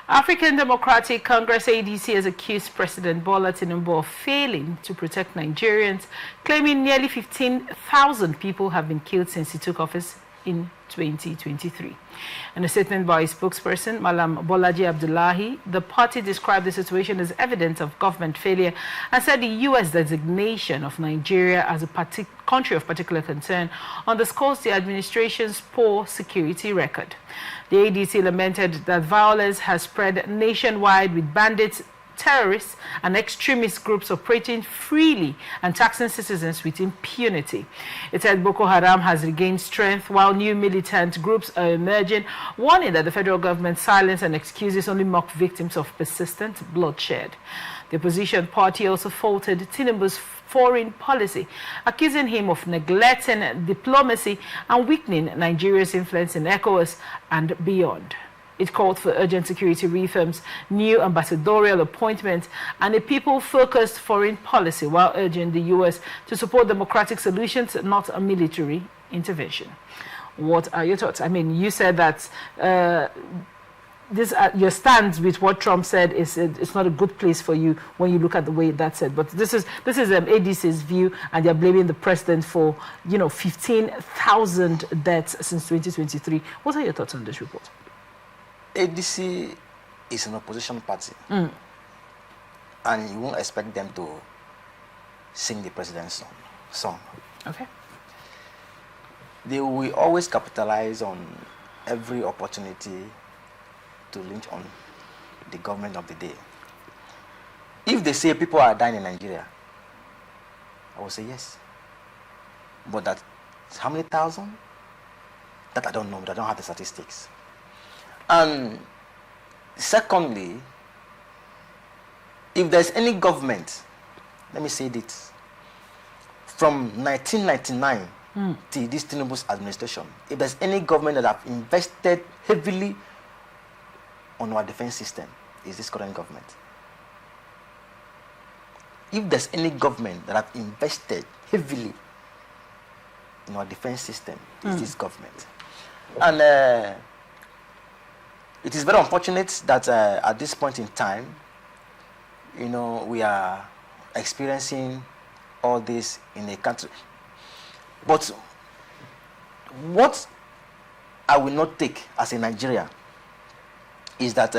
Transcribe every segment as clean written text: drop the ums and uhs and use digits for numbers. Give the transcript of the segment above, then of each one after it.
African Democratic Congress ADC has accused President Bola Tinubu of failing to protect Nigerians, claiming nearly 15,000 people have been killed since he took office in 2023. In a statement by his spokesperson, Malam Bolaji Abdullahi, the party described the situation as evidence of government failure and said the U.S. designation of Nigeria as a country of particular concern underscores the administration's poor security record. The ADC lamented that violence has spread nationwide with bandits, terrorists and extremist groups operating freely and taxing citizens with impunity. It said Boko Haram has regained strength while new militant groups are emerging, warning that the federal government's silence and excuses only mock victims of persistent bloodshed. The opposition party also faulted Tinubu's foreign policy, accusing him of neglecting diplomacy and weakening Nigeria's influence in ECOWAS and beyond. It called for urgent security reforms, new ambassadorial appointments, and a people-focused foreign policy, while urging the U.S. to support democratic solutions, not a military intervention. What are your thoughts? I mean, you said that your stance with what Trump said is it's not a good place for you when you look at the way that's said. But this is ADC's view, and they're blaming the president for 15,000 deaths since 2023. What are your thoughts on this report? ADC is an opposition party, and you won't expect them to sing the president's song. Okay. They will always capitalize on every opportunity to lynch on the government of the day. If they say people are dying in Nigeria, I will say yes. But that's how many thousand? That I don't know, but I don't have the statistics. And secondly, if there's any government, let me say this, from 1999 to this Tinubu's administration, if there's any government that have invested heavily on our defense system, is this current government. If there's any government that have invested heavily in our defense system, is this government. And it is very unfortunate that at this point in time, we are experiencing all this in a country. But what I will not take as a Nigerian is that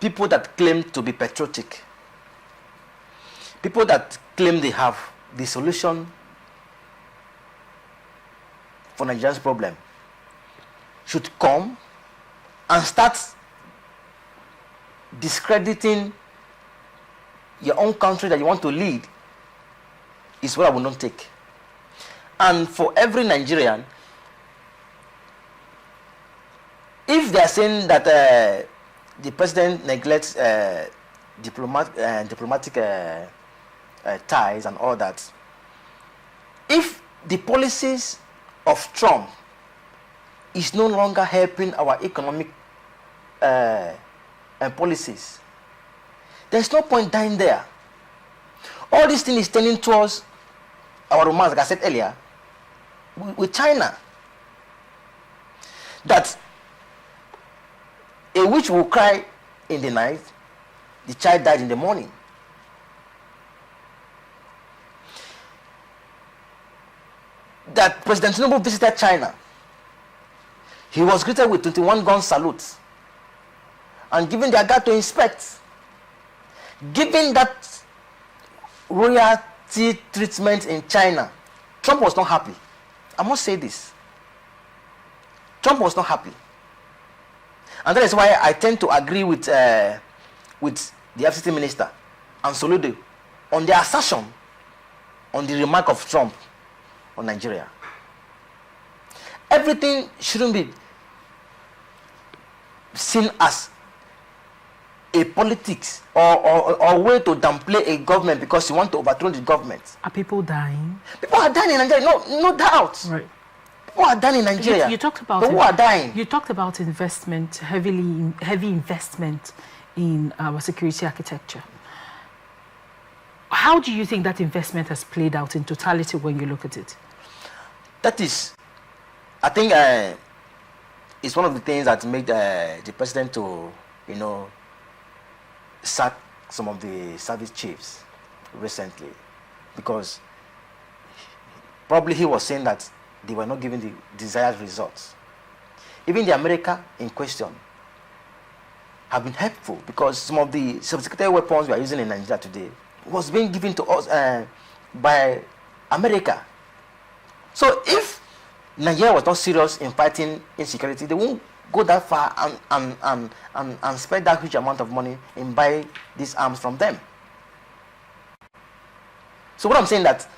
people that claim to be patriotic, people that claim they have the solution for Nigeria's problem, should come and start discrediting your own country that you want to lead, is what I will not take. And for every Nigerian, if they are saying that the president neglects diplomatic ties and all that, if the policies of Trump is no longer helping our economic policies, there's no point dying there. All this thing is turning towards our romance, like I said earlier, with China. That a witch will cry in the night, the child died in the morning. That President Tinubu visited China. He was greeted with 21 gun salutes and given their guard to inspect. Given that royalty treatment in China, Trump was not happy. I must say this. Trump was not happy. And that is why I tend to agree with the FCT minister and Soludo on their assertion on the remark of Trump on Nigeria. Everything shouldn't be seen as a politics or a way to downplay a government because you want to overthrow the government. Are people dying? People are dying in Nigeria, no doubt. Right. People are dying in Nigeria. You talked about people are dying. You talked about investment, heavy investment in our security architecture. How do you think that investment has played out in totality when you look at it? That is, I think it's one of the things that made the president to, you know, sack some of the service chiefs recently, because probably he was saying that they were not giving the desired results. Even the America in question have been helpful, because some of the sophisticated weapons we are using in Nigeria today was being given to us by America. So if Nigeria was not serious in fighting insecurity, they won't go that far and spend that huge amount of money in buying these arms from them. So what I'm saying that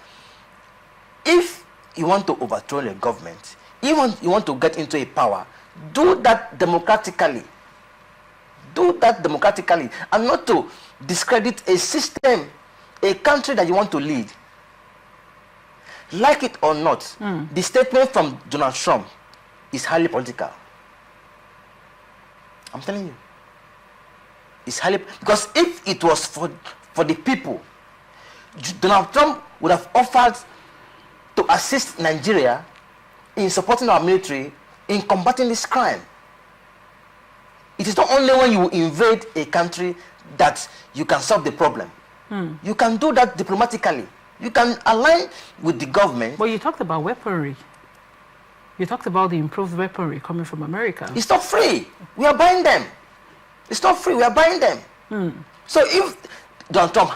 if you want to overthrow the government, you want to get into a power, do that democratically. Do that democratically, and not to discredit a system, a country that you want to lead. Like it or not, the statement from Donald Trump is highly political. I'm telling you. It's highly, because if it was for the people, Donald Trump would have offered to assist Nigeria in supporting our military in combating this crime. It is not only when you invade a country that you can solve the problem. You can do that diplomatically. You can align with the government. But you talked about weaponry. You talked about the improved weaponry coming from America. It's not free. We are buying them. It's not free. We are buying them. So if Donald Trump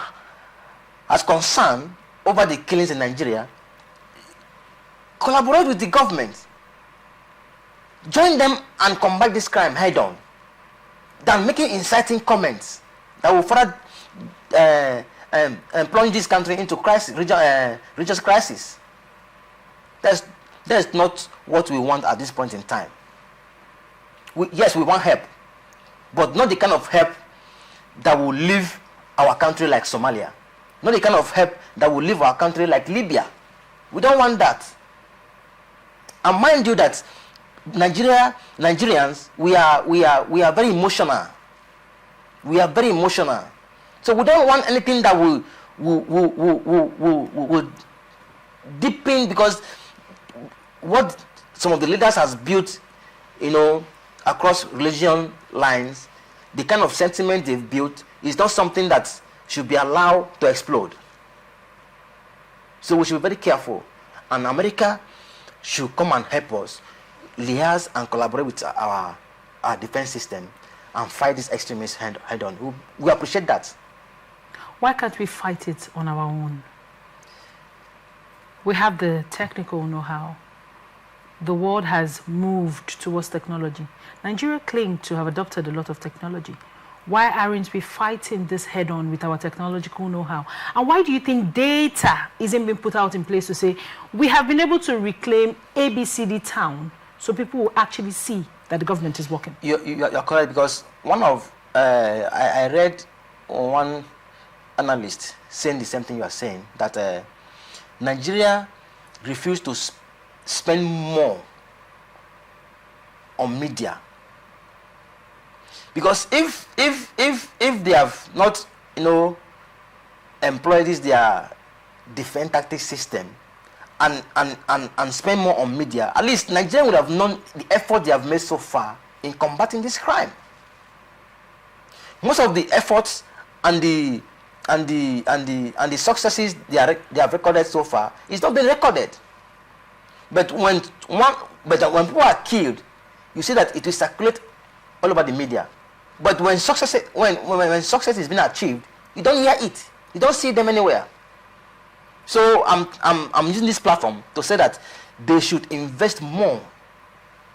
has concern over the killings in Nigeria, collaborate with the government. Join them and combat this crime head on, than making inciting comments that will further plunge this country into crisis, religious crisis. That's not what we want at this point in time. Yes, we want help, but not the kind of help that will leave our country like Somalia. Not the kind of help that will leave our country like Libya. We don't want that. And mind you that Nigerians, we are very emotional. We are very emotional. So we don't want anything that will deepen, because what some of the leaders has built, you know, across religion lines, the kind of sentiment they've built is not something that should be allowed to explode. So we should be very careful, and America should come and help us liaise and collaborate with our defense system and fight these extremists head on. We appreciate that. Why can't we fight it on our own? We have the technical know-how. The world has moved towards technology. Nigeria claimed to have adopted a lot of technology. Why aren't we fighting this head-on with our technological know-how? And why do you think data isn't being put out in place to say, we have been able to reclaim ABCD town, so people will actually see that the government is working? You're correct, because I read one analyst saying the same thing you are saying, that Nigeria refused to spend more on media. Because if they have not, you know, employed their defense tactics system and spend more on media, at least Nigeria would have known the effort they have made so far in combating this crime. Most of the efforts and the successes they have recorded so far is not been recorded. But when people are killed, you see that it will circulate all over the media. But when success is being achieved, you don't hear it. You don't see them anywhere. So I'm using this platform to say that they should invest more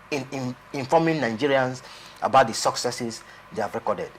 in informing Nigerians about the successes they have recorded.